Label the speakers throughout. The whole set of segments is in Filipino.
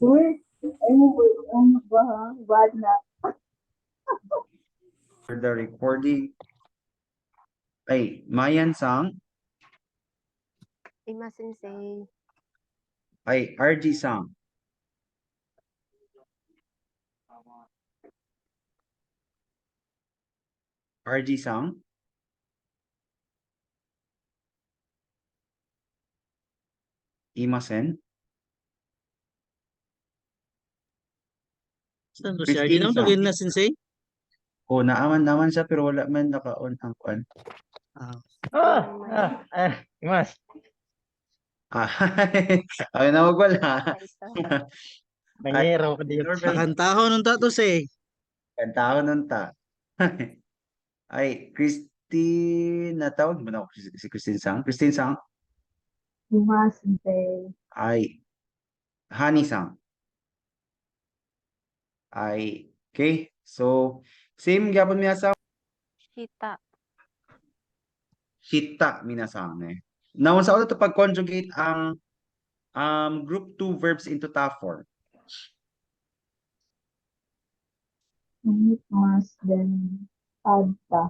Speaker 1: Uy, ay mo ba ha? Bad na.
Speaker 2: For the recording. Ay, Mayan Sang.
Speaker 3: Ima sensei.
Speaker 2: Ay, RG Sang. RG Sang. Imasen.
Speaker 4: Saan to si RG?
Speaker 2: Christine
Speaker 4: Naman
Speaker 2: Sang.
Speaker 4: pagil na sensei?
Speaker 2: Oh, naaman naman siya pero wala man naka-on ang kuan.
Speaker 5: Imas.
Speaker 2: Ah, ay na wala.
Speaker 5: Nangero ka dito.
Speaker 2: Normal.
Speaker 4: Pakantahon nung tatos eh.
Speaker 2: Kantaho nun ta. Ay, Christine, natawag mo na ako si Christine Sang. Christine Sang.
Speaker 1: Ima sensei.
Speaker 2: Ay, Honey Sang. Ay, okay. So, same gyapon miya sa
Speaker 3: Shita.
Speaker 2: Hita minasang eh. Now, sa ulo to pag-conjugate ang group 2 verbs into ta form.
Speaker 1: Mas then add ta.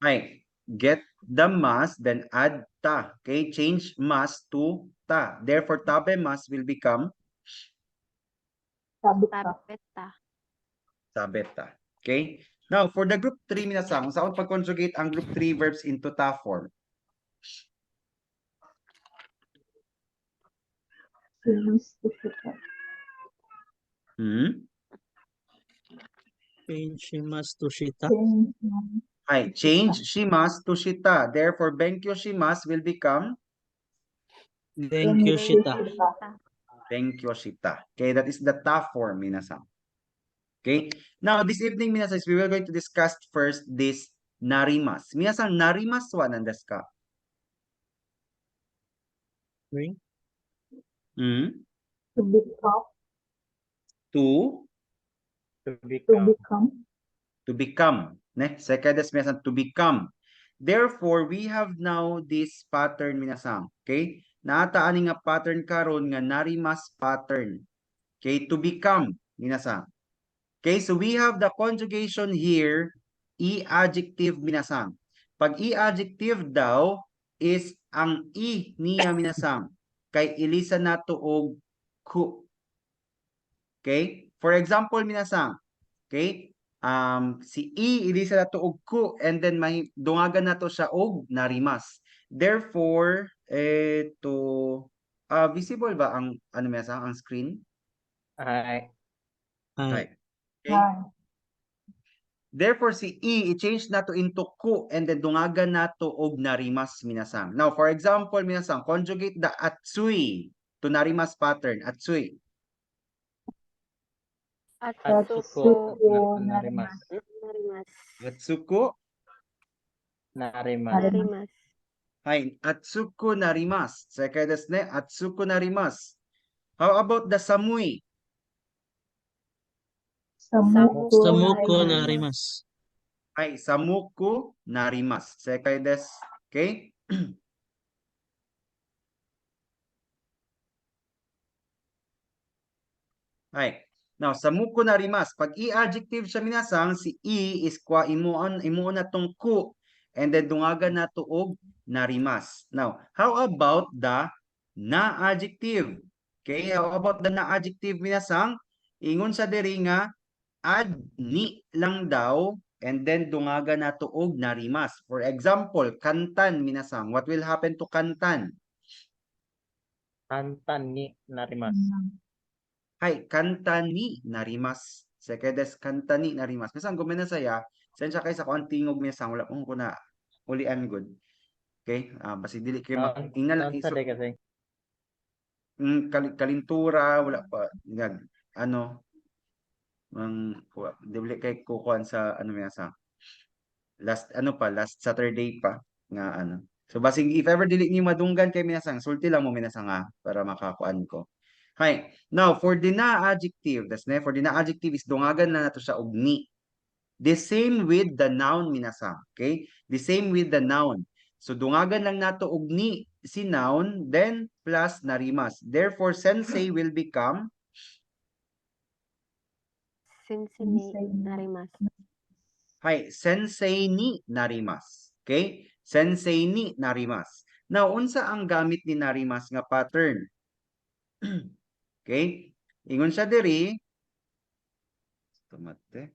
Speaker 2: Ay, get the must, then add ta. Okay, change must to ta. Therefore, tabe must will become
Speaker 1: Sabit ka.
Speaker 3: Tabeta.
Speaker 2: sabeta. Okay? Now, for the group 3 minasang, sa ulo pag-conjugate ang group 3 verbs into ta form.
Speaker 1: Simas to shita.
Speaker 2: Hmm?
Speaker 4: Shimas to shita.
Speaker 1: Change na.
Speaker 2: Ay, change shimas to shita. Therefore, benkyo shimas will become
Speaker 4: Thank you, shita.
Speaker 2: benkyo shita. Okay, that is the ta form minasang. Okay. Now, this evening, minasan, we will going to discuss first this narimas. Minasan, narimas wa nandesu ka?
Speaker 4: Ring?
Speaker 2: Hmm?
Speaker 1: To become.
Speaker 2: To
Speaker 5: To
Speaker 1: To
Speaker 5: become.
Speaker 1: become.
Speaker 2: to become. Ne? Second is minasan, to become. Therefore, we have now this pattern minasan. Okay? Naata ani nga pattern karon nga narimas pattern. Okay, to become minasan. Okay, so we have the conjugation here, i-adjective minasang. Pag i-adjective daw is ang i niya minasang. Kay ilisa nato og ku. Okay? For example minasang, okay? Si i ilisa nato og ku and then may dungagan nato siya og narimas. Therefore, visible ba ang ano minasang ang screen?
Speaker 5: Ay.
Speaker 4: Ay.
Speaker 2: Okay. Therefore, si i-change nato into ku and then dungagan nato og narimas minasang. Now, for example, minasang, conjugate the atsui to narimas pattern. Atsui.
Speaker 5: Atsuko
Speaker 1: Atsuko
Speaker 5: narimas.
Speaker 3: Narimas.
Speaker 2: Atsuko.
Speaker 5: Narimas.
Speaker 3: Narimas.
Speaker 2: Hay, atsuko narimas. Second desu ne, atsuko narimas. How about the samui?
Speaker 1: Samuko.
Speaker 4: Samuko
Speaker 1: Narimas.
Speaker 4: narimas.
Speaker 2: Ay, samuku narimas. Second desu. Okay? Ay. Now, samuko narimas. Pag i-adjective siya minasang, si i is kwa imuon na tong ku and then dungagan na tuog narimas. Now, how about the na-adjective? Okay, how about the na-adjective minasang? Ingon sa diri nga add ni lang daw and then dungagan na tuog narimas. For example, kantan minasang. What will happen to kantan?
Speaker 5: Kantan ni narimas.
Speaker 2: Hay, kanta ni narimas. Sekedes kanta ni narimas. Minsan gumena saya, sensya kay sa kuan tingog minsan wala kong kuna ulian good. Okay? Basi dili kay ingna
Speaker 5: Noon sa day kasi.
Speaker 2: kalintura wala pa nag ano dili kay kukuan sa ano minsan. Last Saturday pa nga ano. So basing if ever dili ni madunggan kay minsan, sulti lang mo minsan nga para makakuan ko. Hi. Now, for the na-adjective, for the na-adjective is dungagan na nato siya og ni. The same with the noun minasang. Okay? The same with the noun. So, dungagan lang nato og ni si noun, then plus narimas. Therefore, sensei will become
Speaker 3: Sensei
Speaker 1: Sensei.
Speaker 3: narimasu.
Speaker 2: sensei ni narimas. Okay? Sensei ni narimas. Now, unsa ang gamit ni narimas nga pattern? Okay? Ingon siya diri. Tomate.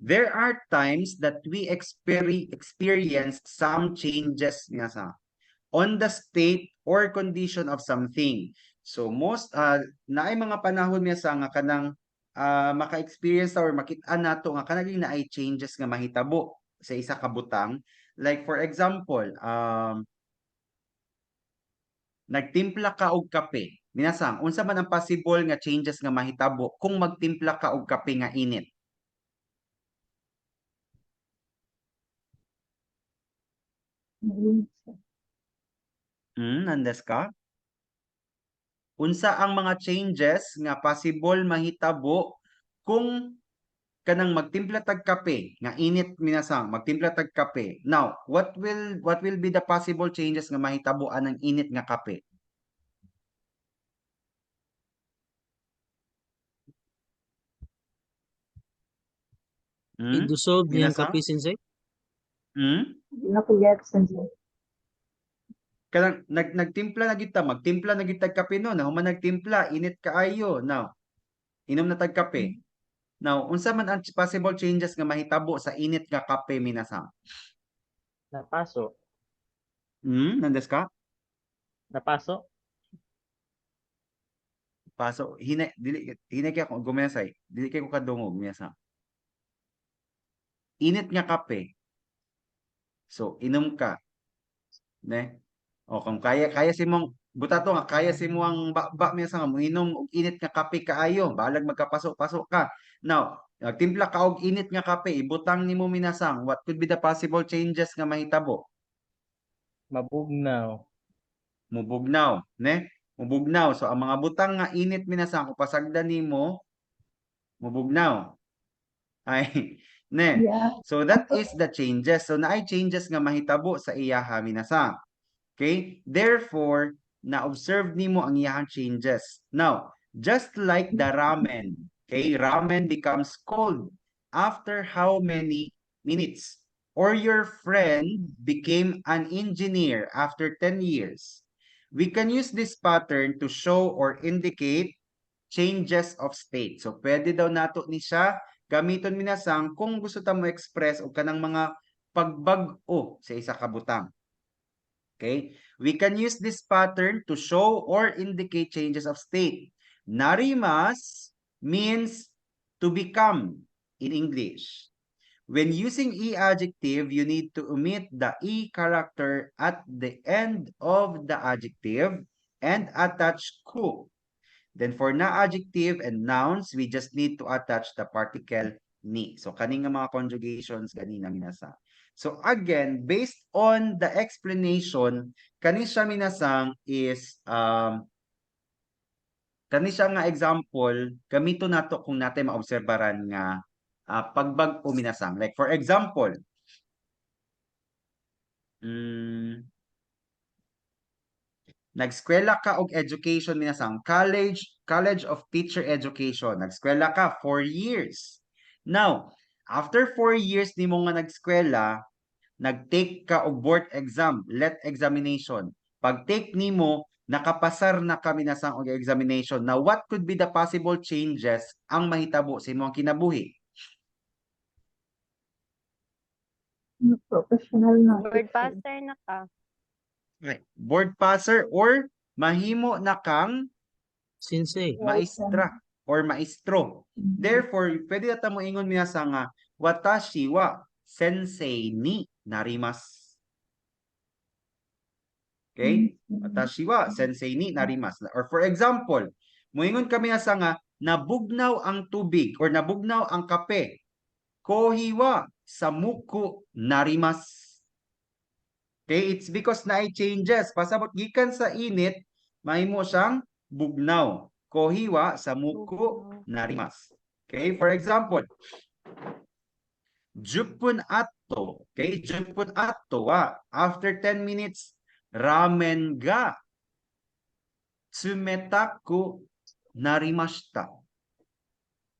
Speaker 2: There are times that we experience some changes nga sa on the state or condition of something. So naay mga panahon niya sa nga kanang maka-experience or makita nato nga kanang naay changes nga mahitabo sa isa ka butang. Like for example, nagtimpla ka og kape. Minasang, unsa man ang possible nga changes nga mahitabo kung magtimpla ka og kape nga init? Nandes ka? Unsa ang mga changes nga possible mahitabo kung kanang magtimpla tag kape nga init minasang magtimpla tag kape. Now, what will be the possible changes nga mahitabo anang init nga kape?
Speaker 4: I-dissolve niyang
Speaker 2: Minasang?
Speaker 4: kape, sensei?
Speaker 1: Hindi na ko get, sensei.
Speaker 2: Kanang nagtimpla na kita, magtimpla na kita kape no, na human nagtimpla, init kaayo. Now, inom na tag kape. Now, unsa man ang possible changes nga mahitabo sa init nga kape minasang?
Speaker 5: Napaso.
Speaker 2: Nandes ka?
Speaker 5: Napaso.
Speaker 2: Paso, dili kay ako gumesay, dili kay ko kadungog minasang. Init nga kape. So, inom ka. Ne? O kung kaya si mong butato nga kaya si mo ang bakba minsan nga moinom og init nga kape kaayo, balag magkapaso-paso ka. Now, nagtimpla ka og init nga kape, ibutang nimo minasang, what could be the possible changes nga mahitabo?
Speaker 5: Mabugnaw.
Speaker 2: Mubugnaw, ne? Mubugnaw. So ang mga butang nga init minasang kung pasagdan nimo mubugnaw. Ay, ne?
Speaker 1: Yeah.
Speaker 2: So that is the changes. So naay changes nga mahitabo sa iyaha minasang. Okay? Therefore, na-observe nimo ang iyang changes. Now, just like the ramen, okay? Ramen becomes cold after how many minutes? Or your friend became an engineer after 10 years. We can use this pattern to show or indicate changes of state. So, pwede daw nato ni siya gamiton minasang kung gusto ta mo express o kanang mga pagbag-o sa isa ka butang. Okay? We can use this pattern to show or indicate changes of state. Narimas means to become in English. When using E adjective, you need to omit the E character at the end of the adjective and attach ku. Then for na adjective and nouns, we just need to attach the particle ni. So kaning mga conjugations ganina minasa. So again, based on the explanation, kani siya minasang is kani siya nga example, gamito nato kung natin maobserbaran nga pagbag-o minasang. Like for example, nagskwela ka og education minasang, College of Teacher Education. Nagskwela ka 4 years. Now, after 4 years nimo nga nagskwela, nag-take ka og board exam, let examination. Pag-take nimo, nakapasar na kami na sa og examination. Now, what could be the possible changes ang mahitabo sa imong kinabuhi?
Speaker 1: Professional na.
Speaker 3: Word passer na ka.
Speaker 2: Okay. Board passer or mahimo na kang
Speaker 4: Sensei.
Speaker 2: maestra or maestro. Therefore, pwede na mo ingon niya sa nga, watashi wa sensei ni narimasu. Okay? Watashi wa sensei ni narimasu. Or for example, moingon kami sa nga, nabugnaw ang tubig or nabugnaw ang kape. Kohi wa samuku narimasu. Okay? It's because na changes. Pasabot gikan sa init, mahimo siyang bugnaw. Kohi wa samuku narimasu. Okay? For example, 10分後 okay 10分後は after 10 minutes ラーメンが冷たくなりました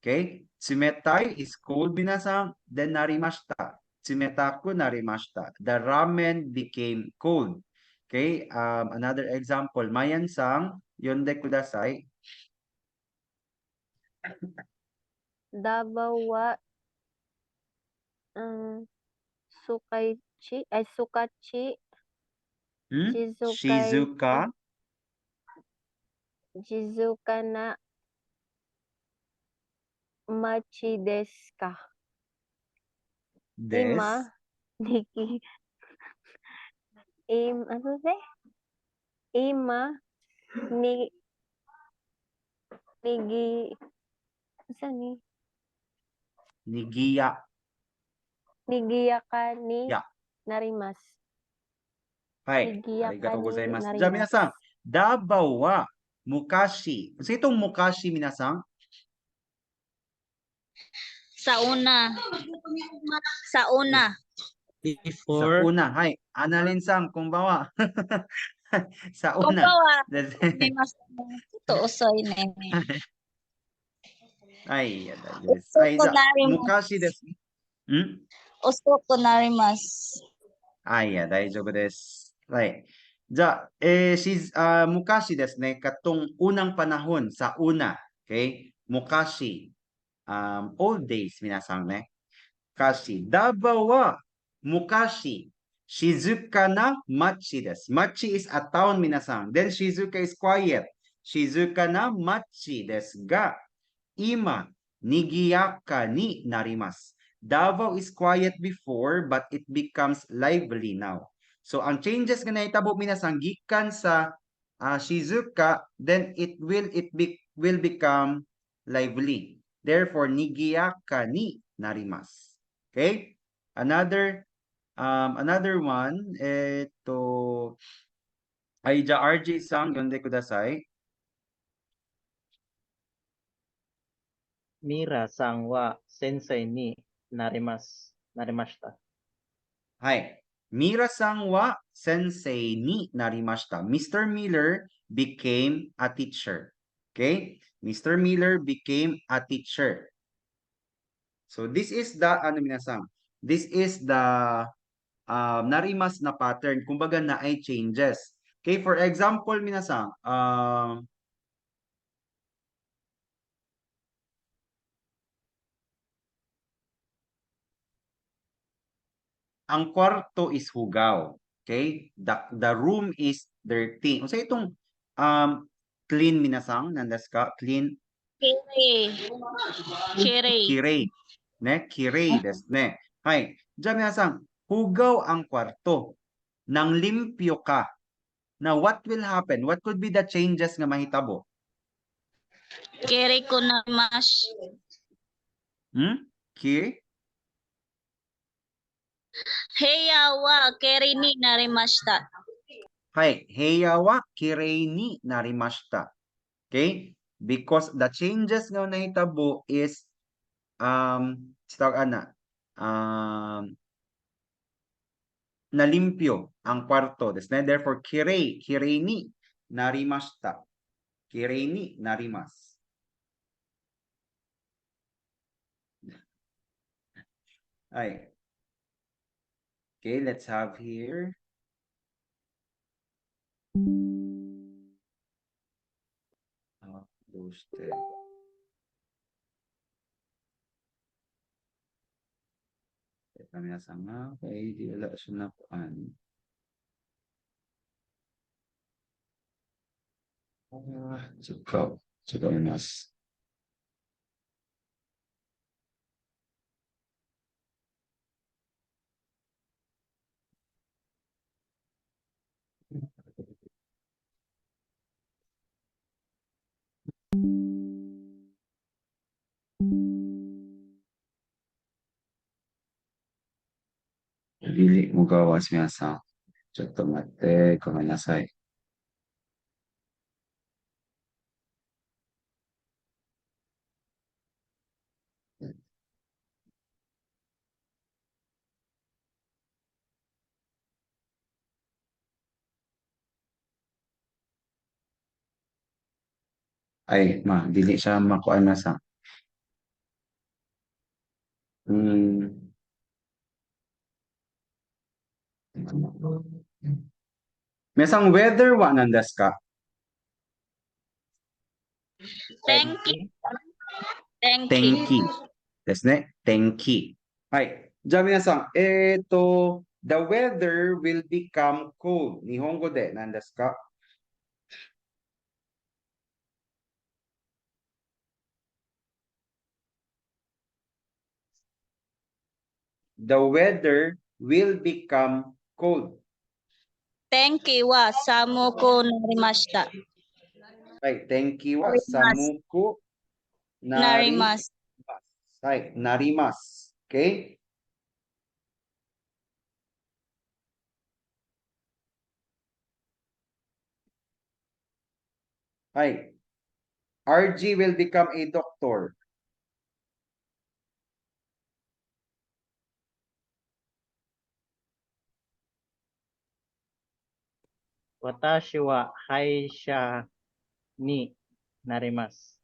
Speaker 2: okay 冷たい is cold 皆さん then なりました冷たくなりました the ramen became cold okay another example Mayan sang yonde kudasai
Speaker 3: Davao wa Sukaichi, ay Sukachi, Shizukai, Shizuka na Machi desu ka? Ima, Niki, ano ba? Ima, ni, Nigi, saan ni?
Speaker 2: Nigiya
Speaker 3: Nigiyaka ni
Speaker 2: Ya.
Speaker 3: Narimasu.
Speaker 2: はい。
Speaker 3: Nigiya
Speaker 2: ありがとうございます。
Speaker 3: ka ni
Speaker 2: じゃあ皆さん、
Speaker 3: narimasu.
Speaker 2: ダバオは昔。Sa itong mukashi, 皆さん。
Speaker 6: Sa una. Sa una.
Speaker 2: Sa
Speaker 4: Before,
Speaker 2: una. はい。Annalynさん、こんばんは。Sa
Speaker 6: こんばん
Speaker 2: una.
Speaker 6: は。見ましたね。ちょっと遅いね。
Speaker 2: はい。大丈夫です。はい。じゃあ、昔ですね。
Speaker 6: 遅くなります。
Speaker 2: はい。大丈夫です。はい。じゃあ、mukashi ですね。Katong unang panahon sa una. Okay? Mukashi. Old days, 皆さんね。Kashi. Davao wa mukashi shizuka na machi desu. Machi is a town, 皆さん。Then Shizuka is quiet. Shizuka na machi desu ga ima nigiyaka ni narimasu. Davao is quiet before but it becomes lively now. So ang changes nga nahitabo, 皆さん, gikan sa Shizuka, then it will become lively. Therefore, nigiyaka ni narimasu. Okay? Another one, Aija RJ sang yonde kudasai.
Speaker 5: Mira sang wa sensei ni narimashita.
Speaker 2: Hi. Mira-san wa sensei ni narimashita. Mr. Miller became a teacher. Okay? Mr. Miller became a teacher. So this is the minasan. This is the narimas na pattern. Kumbaga na ay changes. Okay, for example, minasan, ang kwarto is hugaw. Okay? The room is dirty. So itong clean minasang, nandas ka? Clean.
Speaker 6: Kirei. Kirei.
Speaker 2: Kirei. Ne? Kirei desu ne. Hai. Diyan minasang, hugaw ang kwarto. Nang limpyo ka. Now, what will happen? What could be the changes nga mahitabo?
Speaker 6: Kirei ko narimasu.
Speaker 2: Ki?
Speaker 6: Heya wa kirei ni narimashita.
Speaker 2: Hai. Heya wa kirei ni narimashita. Okay? Because the changes nga nahitabo is nalimpyo ang kwarto. Therefore, kirei ni narimashita. Kirei ni narimasu. Ay. Okay, let's have here. Roasted. Kami nasama. Okay, di wala sunapuan. Cukup. Cukup mas. Dili mo gawas miyasa. ちょっと待って、ごめんなさい。Ay, dili siya makuan na sa. Hmm. Mesang weather wa nandas ka.
Speaker 6: Tenki. Tenki.
Speaker 2: Tenki. Desu ne. Tenki. Hai. Ja minasan, the weather will become cold. Nihongo de nandas ka? The weather will become cold.
Speaker 6: Tenki wa samuku narimashita.
Speaker 2: Right. Tenki wa
Speaker 6: Narimasu.
Speaker 2: samuku
Speaker 6: Narimasu.
Speaker 2: Right. Narimas. Okay? Right. RG will become a doctor.
Speaker 5: Watashi wa haisha ni narimasu.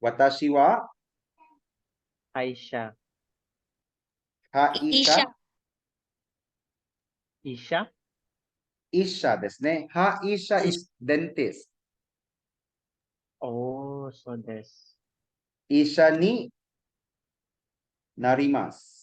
Speaker 2: Watashi wa
Speaker 5: Haisha.
Speaker 2: haisha.
Speaker 5: Isha.
Speaker 2: Isha desu ne. Haisha is dentist.
Speaker 5: Oh, so desu.
Speaker 2: Isha ni narimasu.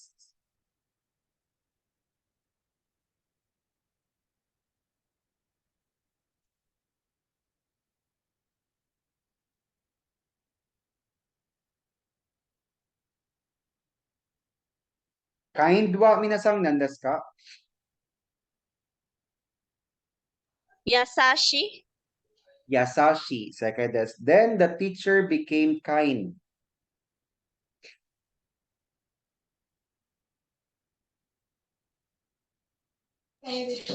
Speaker 2: Kind wa minasang nandas ka?
Speaker 6: Yasashi.
Speaker 2: Yasashi. Second desu. Then the teacher became kind.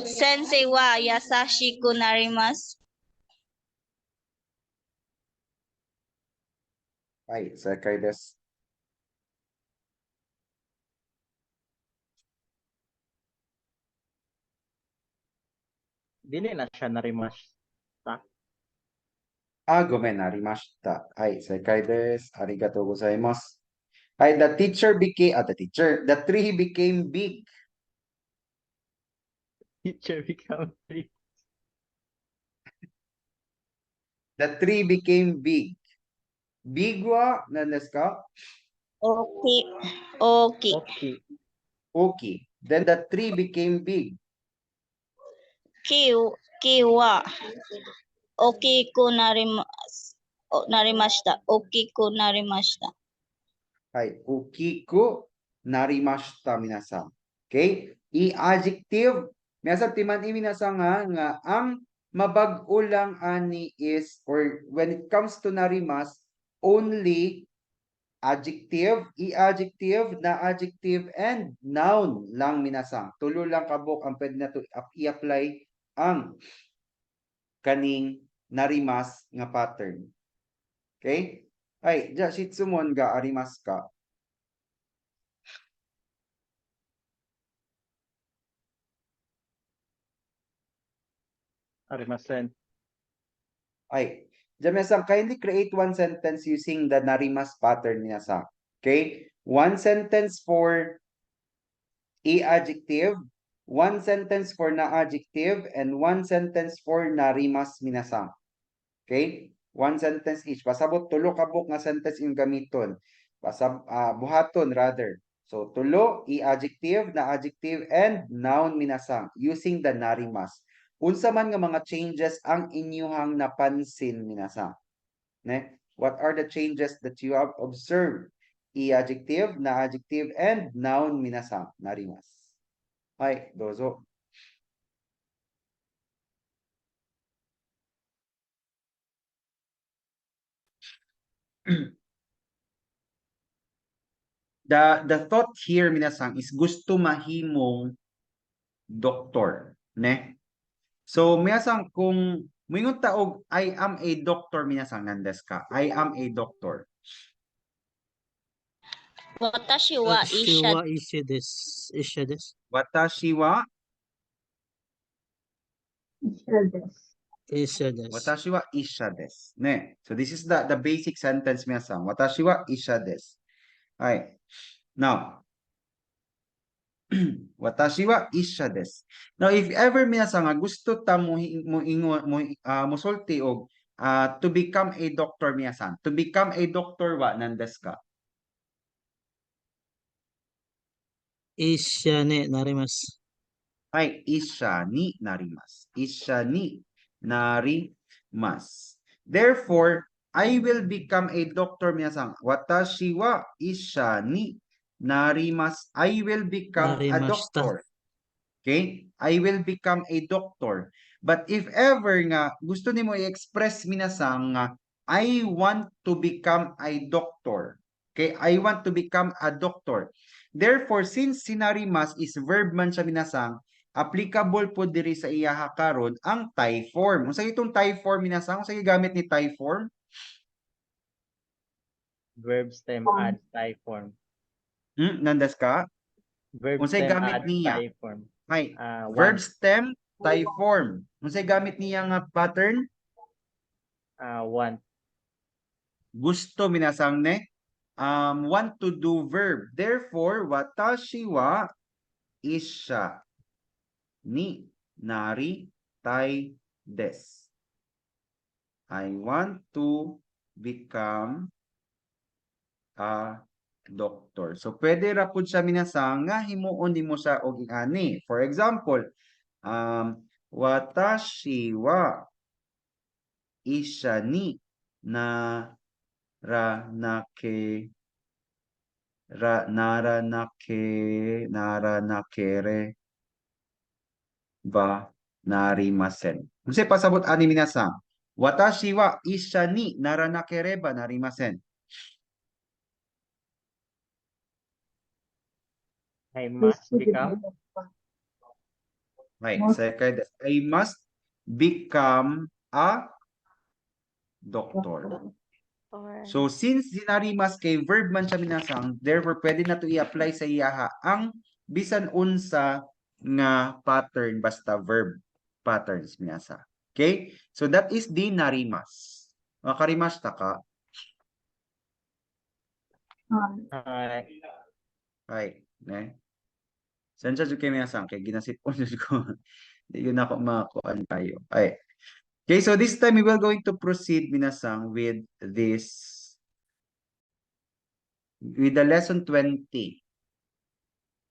Speaker 6: Sensei wa yasashi ku narimasu.
Speaker 2: Right. Second desu.
Speaker 5: Dili na siya narimasu.
Speaker 2: Gomen narimashita. Hai, sekai desu. Arigatou gozaimasu. Hai, the tree became big.
Speaker 5: Teacher become free.
Speaker 2: The tree became big. Big wa nandas ka?
Speaker 6: Oki. Oki.
Speaker 5: Okay.
Speaker 2: Okay. Then the tree became big.
Speaker 6: Ki wa oki ku narimashita. Oki ku narimashita.
Speaker 2: Hai, ukiku narimashita minasan. Okay? I-adjective. Minasan timan minasan nga ang mabag-o lang ani is, or when it comes to narimas, only adjective, i-adjective, na-adjective, and noun lang minasang. Tulo lang kabok ang pwede na to i-apply ang kaning narimas nga pattern. Okay? Ay, ja shitsumon ga arimasu ka?
Speaker 5: Arimasen.
Speaker 2: Ay, Jamesan, kindly create one sentence using the narimas pattern minasang. Okay? One sentence for i-adjective, one sentence for na-adjective, and one sentence for narimas minasang. Okay? One sentence each. Pasabot tulo kabuk nga sentence yung gamiton. Buhaton rather. So tulo, i-adjective, na-adjective, and noun minasang using the narimas. Unsa man nga mga changes ang inyuhang napansin minasang. Ne? What are the changes that you have observed? I-adjective, na-adjective, and noun minasang. Narimas. Ay, dozo. The thought here minasang is gusto mahimong doktor, ne? So minasang kung moingon ta og I am a doctor minasang nandes ka. I am a doctor.
Speaker 6: Watashi wa
Speaker 4: Watashi
Speaker 6: isha.
Speaker 4: wa isha desu. Isha desu.
Speaker 2: Watashi wa
Speaker 1: Isha desu.
Speaker 4: Isha desu.
Speaker 2: Watashi wa isha desu. Ne. So this is the basic sentence, minasan. Watashi wa isha desu. Alright. Now, watashi wa isha desu. Now, if ever minasan nga gusto ta musulti og to become a doctor, minasan. To become a doctor wa nandesu ka?
Speaker 4: Isha ni narimasu.
Speaker 2: Ay, isha ni narimasu. Isha ni narimasu. Therefore, I will become a doctor, minasan. Watashi wa isha ni narimasu. I will become a
Speaker 4: Narimashita.
Speaker 2: doctor. Okay? I will become a doctor. But if ever nga gusto nimo i-express minasan nga I want to become a doctor. Okay? I want to become a doctor. Therefore, since sinarimas is verb man siya minasang, applicable po diri sa iyaha karon ang tie form. Unsa itong tie form minasang? Unsa gamit ni tie form?
Speaker 5: Verb stem add tie form.
Speaker 2: Nandas ka?
Speaker 5: Verb
Speaker 2: Unsay
Speaker 5: stem
Speaker 2: gamit
Speaker 5: add
Speaker 2: niya?
Speaker 5: tie form.
Speaker 2: Hay,
Speaker 5: One.
Speaker 2: verb stem tie form. Unsay gamit niya nga pattern?
Speaker 5: One.
Speaker 2: Gusto minasang ne? Want to do verb. Therefore, watashi wa isha ni nari tai desu. I want to become a doctor. So, pwede ra pud siya minasang nga himuon nimo siya og ani. For example, watashi wa isha ni naranakere ba narimasen. Unsay pasabot ani minasang? Watashi wa isha ni naranakere ba narimasen.
Speaker 5: I must become.
Speaker 2: Right, second, I must become a doctor.
Speaker 3: Or
Speaker 2: So, since sinarimas kay verb man siya minasang, therefore, pwede na to i-apply sa iyaha ang bisan unsa nga pattern basta verb patterns minasa. Okay? So, that is the narimas. Makarimashita ka? Right. Ne? Saan siya kayo minasang? Kaya ginasipon ko. Hindi yun ako makakuan tayo. Ay. Okay, so this time we will going to proceed minasang with the lesson 20.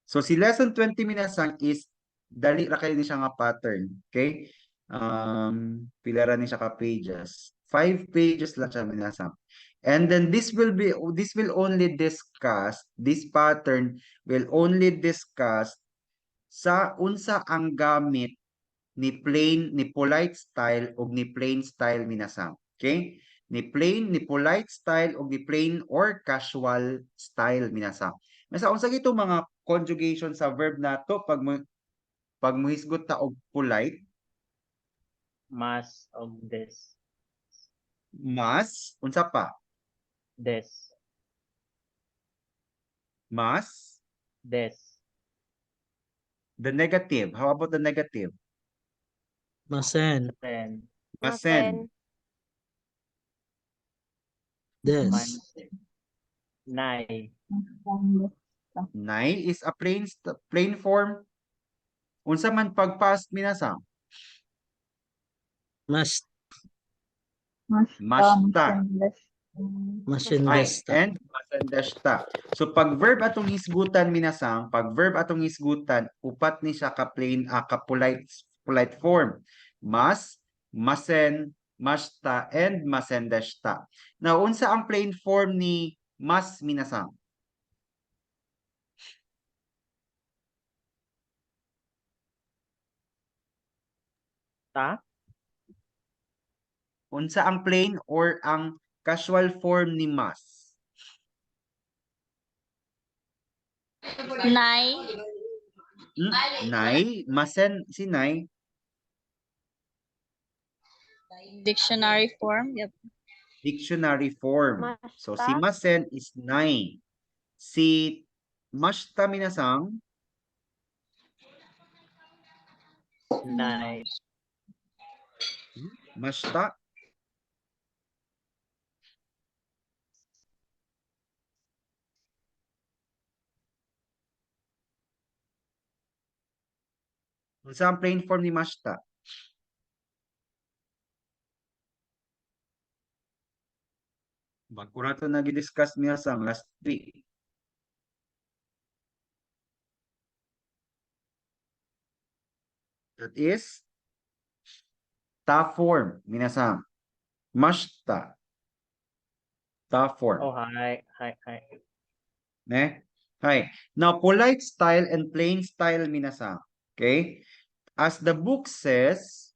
Speaker 2: So si lesson 20 minasang is dali ra kayo ni siya nga pattern, okay? Pila ra ni siya ka pages. 5 pages lang siya minasang. And then this will only discuss, this pattern will only discuss sa unsa ang gamit ni polite style ug ni plain style minasang. Okay? Ni polite style ug ni plain or casual style minasang. Masa unsa gito mga conjugation sa verb nato pag muhisgot ta og polite?
Speaker 5: Mas og des.
Speaker 2: Mas, unsa pa?
Speaker 5: Des.
Speaker 2: Mas.
Speaker 5: Des.
Speaker 2: The negative. How about the negative?
Speaker 4: Masen.
Speaker 5: Then.
Speaker 2: Masen.
Speaker 4: Des.
Speaker 5: Man. Nai.
Speaker 2: Nay is a plain form. Unsa man pag past minasang?
Speaker 4: Mas.
Speaker 2: Mashta.
Speaker 4: Masin
Speaker 2: Ay,
Speaker 4: desta.
Speaker 2: and masandashta. So pag verb atong hisgutan minasang, pag verb atong hisgutan, upat ni siya ka plain ka polite form. Mas, masen, mashta, and masandashta. Now, unsa ang plain form ni mas minasang?
Speaker 5: Ta.
Speaker 2: Unsa ang plain or ang casual form ni mas?
Speaker 6: Nay.
Speaker 2: Nay, masen si nay.
Speaker 6: Dictionary form. Yep.
Speaker 2: Dictionary form. So si
Speaker 3: Mashta.
Speaker 2: masen is nay. Si mashta minasang?
Speaker 5: Nai.
Speaker 2: Mashta. Unsa ang plain form ni mashta? Bago na ito nag-discuss niya sa last week. That is ta form, minasan. Mashta. Ta form.
Speaker 5: Oh, hi.
Speaker 2: Ne? Hi. Now, polite style and plain style, minasan. Okay? As the book says,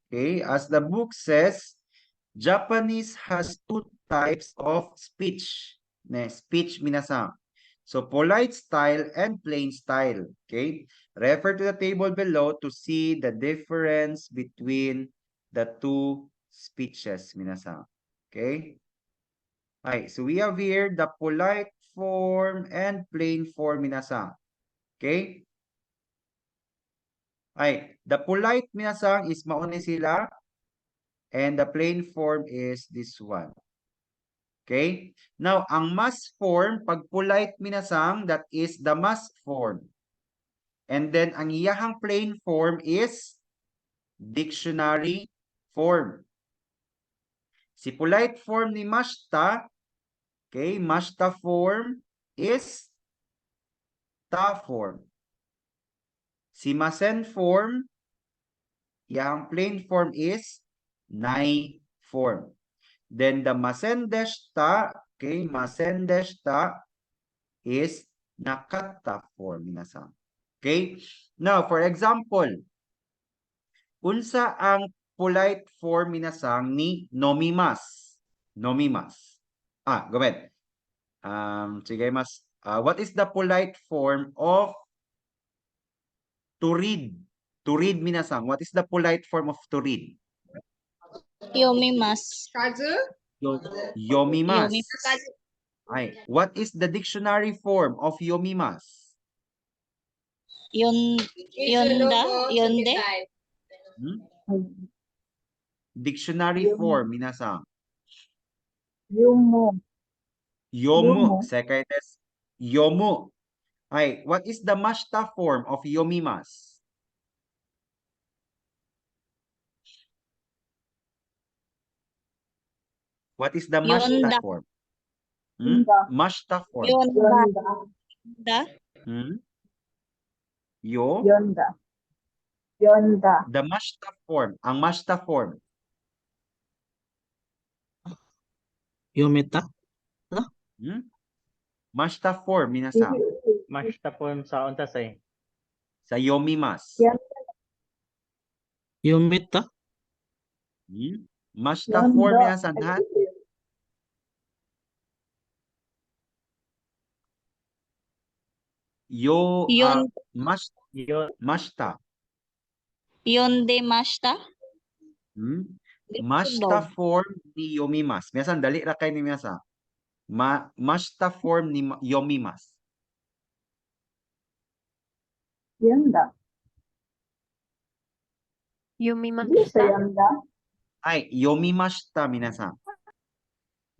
Speaker 2: Japanese has two types of speech. Ne? Speech, minasan. So, polite style and plain style. Okay? Refer to the table below to see the difference between the two speeches, minasan. Okay? Alright, so we have here the polite form and plain form, minasan. Okay? Alright, the polite, minasan, is mauni sila, and the plain form is this one. Okay? Now, ang must form, pag polite, minasan, that is the must form. And then, ang iyahang plain form is dictionary form. Si polite form ni mashta, okay, mashta form is ta form. Si masen form, yang plain form is nai form. Then the masendeshta, okay, masendeshta is nakata form, minasan. Okay? Now, for example, unsa ang polite form, minasan, ni nomimas? Nomimas. Go ahead. Sige, mas. What is the polite form of to read? To read, minasan. What is the polite form of to read?
Speaker 6: Yomimas.
Speaker 2: Yomimas.
Speaker 6: Yomimas.
Speaker 2: Ay, what is the dictionary form of yomimas?
Speaker 6: Yonde.
Speaker 2: Dictionary form, minasan.
Speaker 1: Yumo.
Speaker 2: Yomu.
Speaker 1: Yomu.
Speaker 2: Second is yomu. Ay, what is the mashta form of yomimas? What is the mashta
Speaker 6: Yonda.
Speaker 2: form?
Speaker 1: Yonda.
Speaker 2: Mashta form.
Speaker 1: Yonda.
Speaker 2: Yo.
Speaker 1: Yonda.
Speaker 2: The mashta form. Ang mashta form.
Speaker 4: Yumita.
Speaker 2: Mashta form, minasan.
Speaker 5: Mashta form sa unta say.
Speaker 2: Sa yomimas.
Speaker 4: Yumita.
Speaker 2: Mashta form, minasan, ha?
Speaker 6: Yon.
Speaker 2: Mashta.
Speaker 6: Yonde mashta.
Speaker 2: Mashta form ni yomimas. Minasan, dali ra kay ni minasan. Mashta form ni yomimas.
Speaker 1: Yonda.
Speaker 3: Yumimashita.
Speaker 1: Yonda.
Speaker 2: Ay, yomimashta, minasan.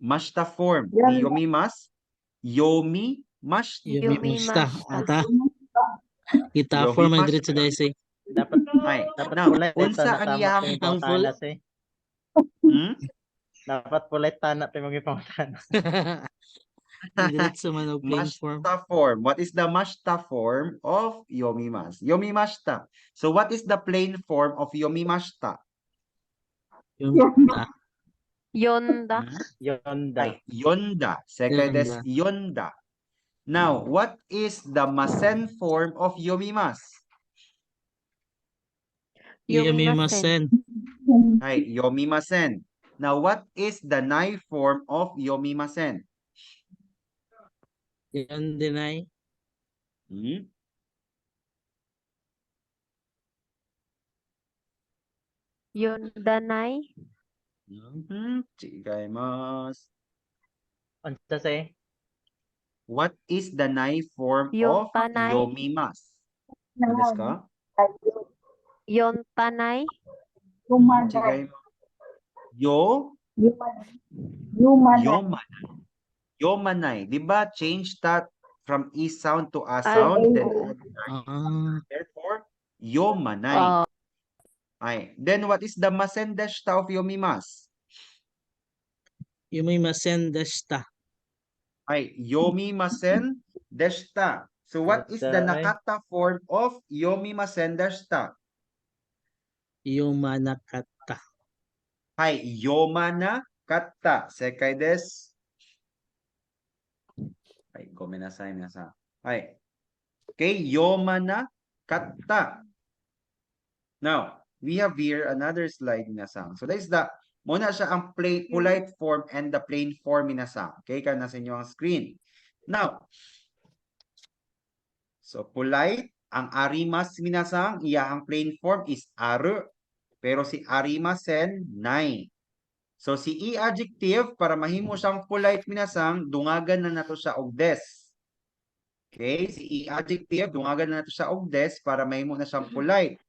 Speaker 2: Mashta form ni yomimas. Yomimashta.
Speaker 4: Yumimashita. Ata.
Speaker 2: Yumimashta.
Speaker 4: Kita form ay diretso dahil say.
Speaker 5: Dapat
Speaker 2: Now,
Speaker 5: polite
Speaker 2: unsa ang
Speaker 5: tama
Speaker 2: iyang
Speaker 5: tayo
Speaker 4: ang full-
Speaker 5: pangutana say. Dapat polite tana tayo magipangutana.
Speaker 4: Diretso man og plain form.
Speaker 2: Mashta form. What is the mashta form of yomimas? Yomimashta. So what is the plain form of yomimashta?
Speaker 4: Yumita.
Speaker 3: Yonda.
Speaker 5: Yonda.
Speaker 2: Ay, yonda. Second is yonda. Now, what is the masen form of yomimas?
Speaker 4: Yumimasen.
Speaker 2: Ay, yomimasen. Now, what is the nai form of yomimasen?
Speaker 4: Yondenay.
Speaker 3: Yondanay.
Speaker 2: Chigaimasu.
Speaker 5: Unsa say?
Speaker 2: What is the nai form of
Speaker 3: Yontanay.
Speaker 2: yomimas? Ano desu ka?
Speaker 3: Yontanay.
Speaker 1: Yumada.
Speaker 2: Chigaimasu.
Speaker 1: Yumanay. Yumanay.
Speaker 2: yomanay. Yomanay. Di ba? Change that from E sound to A
Speaker 3: Ay,
Speaker 2: sound. Then
Speaker 1: oo.
Speaker 2: add I.
Speaker 4: Ah,
Speaker 2: Therefore, yomanay.
Speaker 3: oh,
Speaker 2: Ay. Then what is the masendeshta of yomimas?
Speaker 4: yumimasen deshita.
Speaker 2: Ay, yomimasen deshta. So what is the
Speaker 5: Ay.
Speaker 2: nakata form of yomimasen deshta?
Speaker 4: Yumanakata.
Speaker 2: Ay, yomana katta. Sekai desu. Ay, gomenasai minasan. Ay. Okay, yomana katta. Now, we have here another slide minasan. So that is the muna siya ang polite form and the plain form minasan. Okay, kana sa inyo ang screen. Now, so polite, ang arimas minasan, iyahang plain form is aru. Pero si arimasen, nay. So si i-adjective, para mahimo siyang polite minasan, dungagan na nato siya og des. Okay, si i-adjective, dungagan na nato siya og des para mahimo na siyang polite.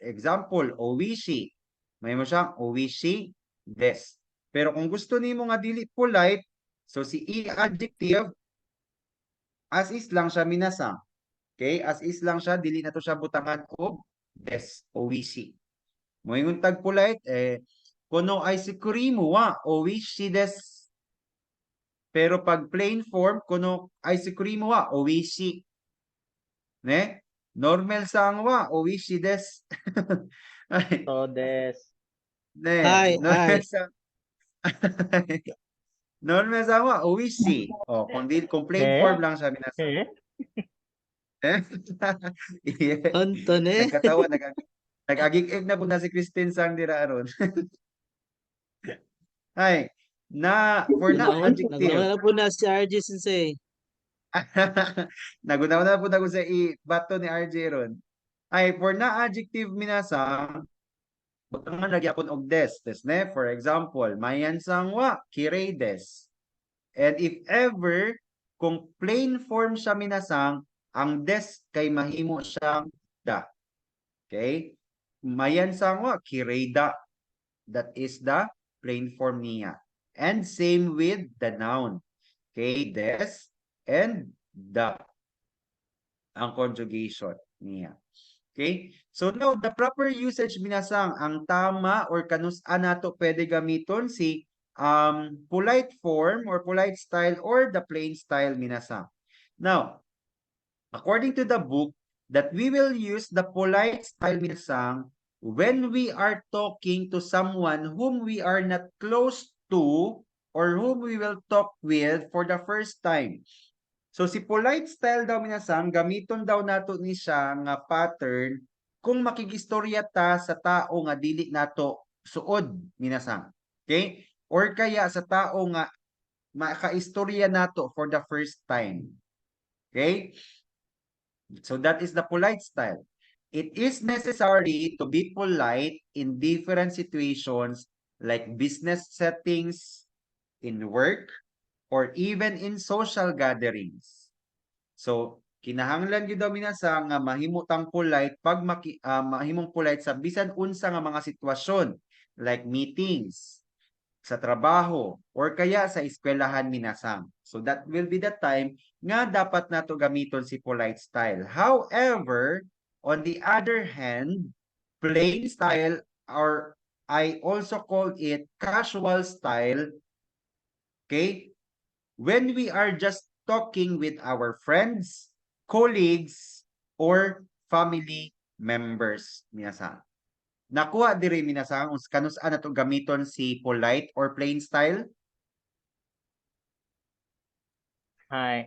Speaker 2: Example, owishi. Mahimo siyang owishi des. Pero kung gusto nimo nga dili polite, so si i-adjective, as is lang siya minasan. Okay, as is lang siya, dili na to siya butangan og des, owishi. Moingon tag polite, kono ice cream wa owishi desu. Pero pag plain form, kono ice cream wa owishi. Ne? Normal sang wa owishi desu. Ay,
Speaker 5: So, des.
Speaker 2: ne,
Speaker 4: Ay,
Speaker 2: normal
Speaker 4: ay.
Speaker 2: sang normal sang wa owishi. Oh, kung plain form lang siya minasa.
Speaker 5: Eh?
Speaker 2: Yeah.
Speaker 4: Anton eh.
Speaker 2: Nagkatawa, nag-agig-eg na po na si Christine Sang dira aron. Ay, for na adjective.
Speaker 4: Nagwala na po na si RJ Sensei.
Speaker 2: Nagunaw na po na ko sa i-bato ni RJ ron. Ay, for na adjective minasang, butangan lagi apon og des. Des ne? For example, mayan sang wa, kirei des. And if ever, kung plain form siya minasang, ang des kay mahimo siyang da. Okay? Mayan sang wa, kirei da. That is the plain form niya. And same with the noun. Okay, des and the. Ang conjugation niya. Okay? So now, the proper usage minasang, ang tama or kanus-an nato pwede gamiton si polite form or polite style or the plain style minasang. Now, according to the book, that we will use the polite style minasang when we are talking to someone whom we are not close to or whom we will talk with for the first time. So si polite style daw minasang, gamiton daw nato ni siya nga pattern kung makigistorya ta sa tao nga dili nato suod minasang. Okay? Or kaya sa tao nga makaistorya nato for the first time. Okay? So that is the polite style. It is necessary to be polite in different situations like business settings, in work, or even in social gatherings. So, kinahanglan gyud daw minasa nga mahimutang polite pag mahimong polite sa bisan unsa nga mga sitwasyon like meetings, sa trabaho, or kaya sa eskwelahan minasang. So that will be the time nga dapat nato gamiton si polite style. However, on the other hand, plain style or I also call it casual style. Okay? When we are just talking with our friends, colleagues, or family members, minasang. Nakuha diri minasang kanus-an nato gamiton si polite or plain style?
Speaker 5: Hi.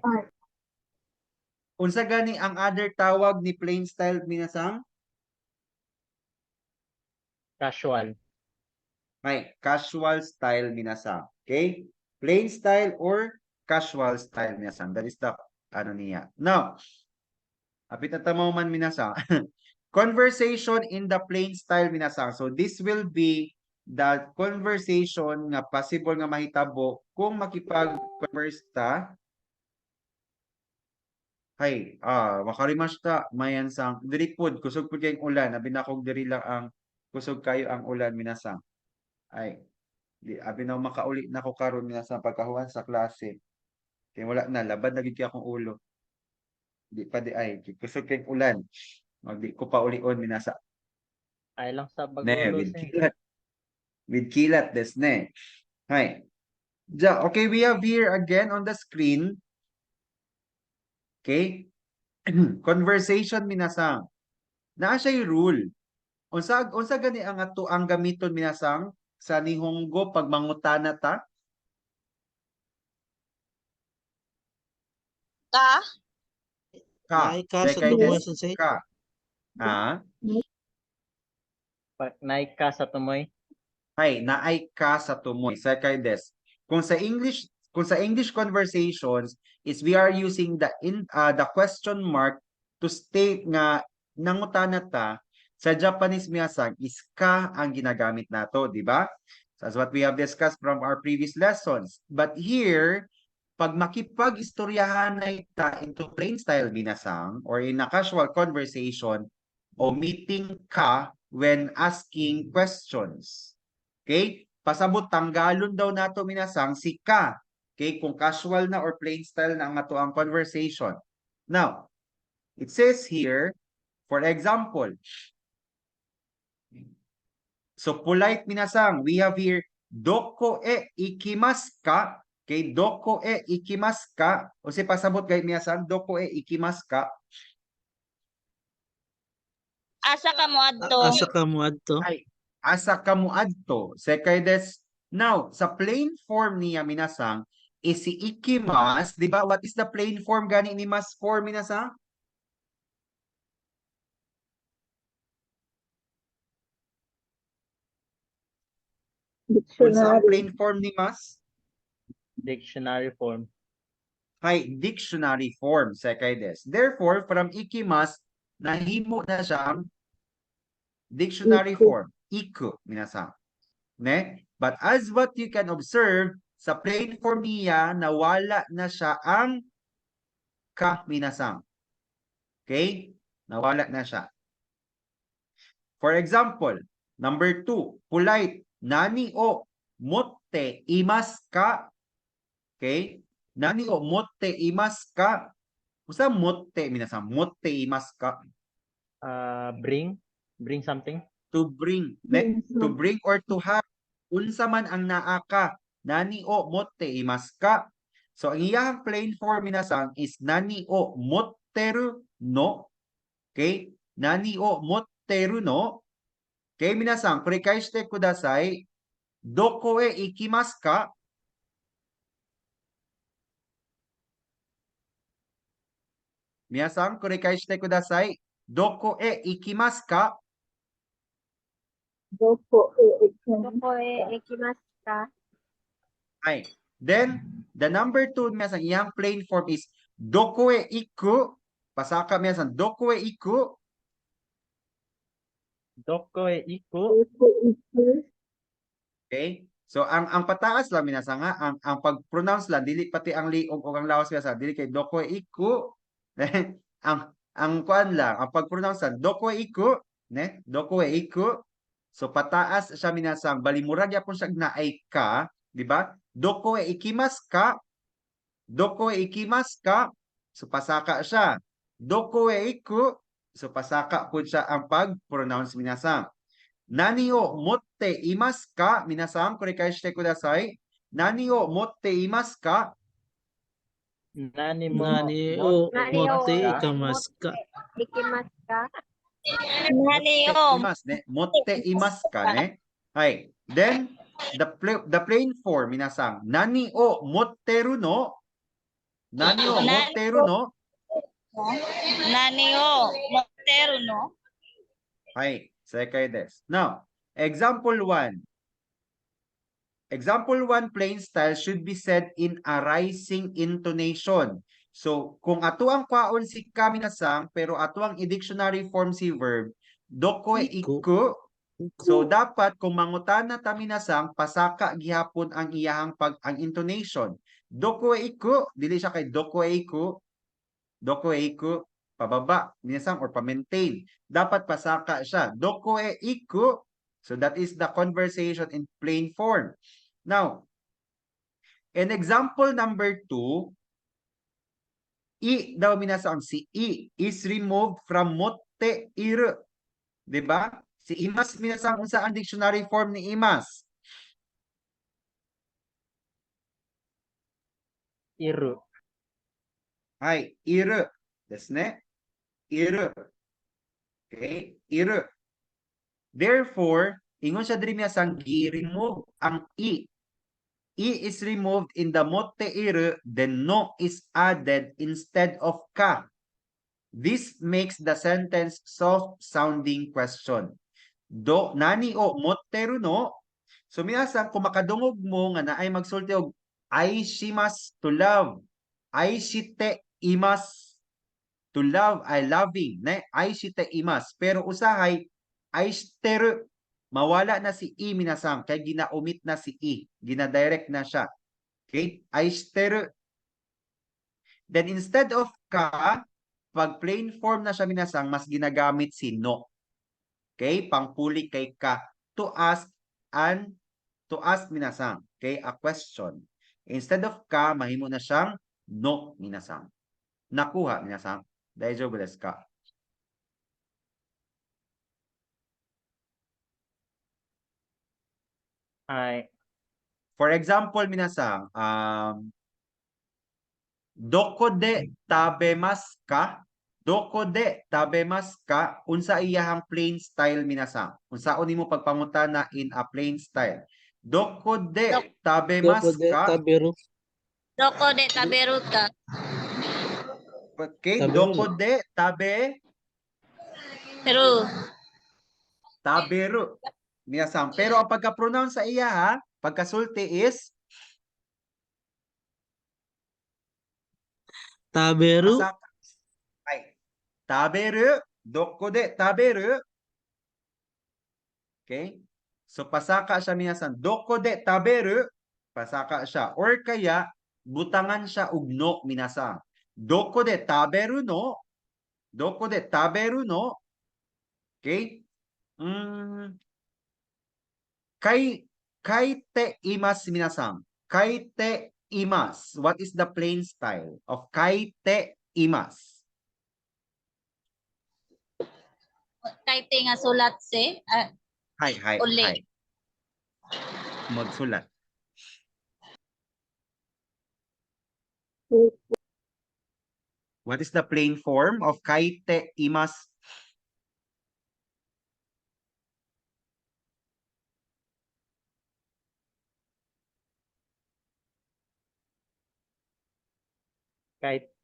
Speaker 2: Unsa gani ang other tawag ni plain style minasang?
Speaker 5: Casual.
Speaker 2: May casual style minasang. Okay? Plain style or casual style minasang. That is the ano niya. Now, apit na tamaw man minasang. Conversation in the plain style minasang. So this will be the conversation nga possible nga mahitabo kung makipag-converse ta. Hay, makarimasta mayan sang diri pud kusog pud kayong ulan, abi na kog diri lang ang kusog kayo ang ulan minasang. Ay. Di abi na makauli na ko karon minasa pagkahuan sa klase. Kaya wala na labad na gid akong ulo. Di pa di ay kusog kay ulan. Magdi ko pa ulion minasa.
Speaker 5: Ay lang sa
Speaker 2: Ne,
Speaker 5: bagulo
Speaker 2: with
Speaker 5: sing.
Speaker 2: kilat. With kilat des ne. Hi. Ja, okay, we have here again on the screen. Okay? Conversation minasang. Naa siya rule. Unsa gani ang ato ang gamiton minasang sa Nihongo pag mangutana ta?
Speaker 6: Ka?
Speaker 2: Ka.
Speaker 4: Naay ka sa
Speaker 2: Second
Speaker 4: tumoy,
Speaker 2: is
Speaker 4: sensei.
Speaker 2: ka. Ah,
Speaker 5: Naik ka sa tumoy.
Speaker 2: hay, naay ka sa tumoy. Second is. Kung sa English conversations is we are using the question mark to state nga nangutana ta, sa Japanese minasang is ka ang ginagamit nato, di ba? That's what we have discussed from our previous lessons. But here, pag makipag-istoryahan na ita into plain style minasang or in a casual conversation, omitting ka when asking questions. Okay? Pasabot tanggalon daw nato minasang si ka. Okay? Kung casual na or plain style na ang ato ang conversation. Now, it says here, for example, so polite minasang, we have here, doko e ikimasu ka? Okay, doko e ikimasu ka? O si pasabot kay minasang, doko e ikimasu ka?
Speaker 6: Asa ka mo adto?
Speaker 4: Asa ka mo adto?
Speaker 2: Ay, asa ka mo adto? Second is, now, sa plain form niya minasang, is si ikimas, di ba? What is the plain form gani ni mas form minasang? Unsa ang
Speaker 1: Dictionary.
Speaker 2: plain form ni mas?
Speaker 5: Dictionary form.
Speaker 2: Hay, dictionary form, sekaides. Therefore, from ikimas, nahimo na siyang dictionary
Speaker 1: Iku.
Speaker 2: form. Iku, minasang. Ne? But as what you can observe, sa plain form niya, nawala na siya ang ka, minasang. Okay? Nawala na siya. For example, number 2, polite. Nani o motte imasu ka? Okay? Nani o motte imasu ka? Usa motte minasang motte imasu ka?
Speaker 5: Bring something.
Speaker 2: To bring, ne? To bring or to have. Unsa man ang naa ka? Nani o motte imasu ka? So ang iyang plain form minasang is nani o motteru no. Okay? Nani o motteru no. Okay, minasang, kurikaishite kudasai. Doko e ikimasu ka? Minasang, kurikaishite kudasai. Doko e ikimasu ka?
Speaker 1: Doko e ikimasu
Speaker 3: Doko e ikimasu ka?
Speaker 2: Ay. Then, the number 2, minasang, iyang plain form is doko e iku? Pasaka, minasang, doko e iku?
Speaker 5: Doko e iku.
Speaker 1: iku.
Speaker 2: Okay? So ang pataas lang minasang nga ang pag-pronounce lang dili pati ang liog o ang lawas minasang dili kay doko e iku. ang kuan lang ang pag-pronounce lang doko e iku, ne? Doko e iku. So pataas siya minasang balimurag yapon siya na ay ka, di ba? Doko e ikimasu ka? Doko e ikimasu ka? So pasaka siya. Doko e iku? So pasaka pud siya ang pag-pronounce minasang. Nani o motte imasu ka? Minasang, kurikaishite kudasai. Nani o motte imasu ka?
Speaker 5: Nani mo
Speaker 4: Nani o
Speaker 3: Nani
Speaker 4: motte
Speaker 3: o
Speaker 4: ikamas ka?
Speaker 3: ikimasu ka?
Speaker 6: Nani
Speaker 2: Motte
Speaker 6: o?
Speaker 2: imasu, ne? Motte imasu ka, ne? Hay. Then, the plain form, minasang. Nani o motteru no? Nani o motteru no?
Speaker 6: Nani o? Motero no?
Speaker 2: Hay. Sekai desu. Now, example 1. Example 1, plain style should be said in a rising intonation. So, kung ato ang kwaon si kaminasang, pero ato ang i-dictionary form si verb, doko e
Speaker 4: Iku.
Speaker 2: iku. So, dapat kung mangutana ta minasang, pasaka gihapon ang iyahang ang intonation. Doko e iku, dili siya kay doko e iku. Doko e iku, pababa, minasang or pa-maintain. Dapat pasaka siya. Doko e iku. So, that is the conversation in plain form. Now, in example number 2, I daw minasang si I is removed from motte ire. Diba? Si imas minasang unsa ang dictionary form ni imas?
Speaker 5: Iru.
Speaker 2: Ay, ire. Desu ne? Ire. Okay? Ire. Therefore, ingon siya diri minasang gi-remove ang I. I is removed in the motte ire, then no is added instead of ka. This makes the sentence soft-sounding question. Nani o motteru no. So minasang kung makadungog mo nga naay magsulti og aishimasu to love. Aishite imasu to love ay loving. Na aishite imasu. Pero usahay aishiteru. Mawala na si I minasang kay ginaumit na si I. Gina-direct na siya. Okay? Aishiteru. Then instead of ka, pag plain form na siya minasang, mas ginagamit si no. Okay? Pangpuli kay ka. To ask minasang. Okay? A question. Instead of ka, mahimo na siyang no minasang. Nakuha minasang. Daijoubu desu ka?
Speaker 5: Ay.
Speaker 2: For example, minasang, doko de tabemasu ka? Doko de tabemasu ka? Unsa iyahang plain style minasang? Unsaon nimo pagpangutana in a plain style? Doko de
Speaker 4: Doko
Speaker 2: tabemasu
Speaker 4: de
Speaker 2: ka?
Speaker 4: taberu.
Speaker 6: Doko de taberu ka?
Speaker 2: Okay,
Speaker 4: Taberu.
Speaker 2: doko de
Speaker 6: Pero,
Speaker 2: taberu. Minasang. Pero ang pagka-pronounce sa iya ha, pagkasulti is
Speaker 4: Taberu.
Speaker 2: pasaka. Ay, taberu. Doko de taberu. Okay? So pasaka siya minasang. Doko de taberu. Pasaka siya. Or kaya, butangan siya og no minasang. Doko de taberu no. Doko de taberu no. Okay? Kaite imasu minasang. Kaite imasu. What is the plain style of kaite imasu?
Speaker 6: kahit nga sulat si,
Speaker 2: Hay.
Speaker 6: uli.
Speaker 2: Magsulat. What is the plain form of kaite imasu?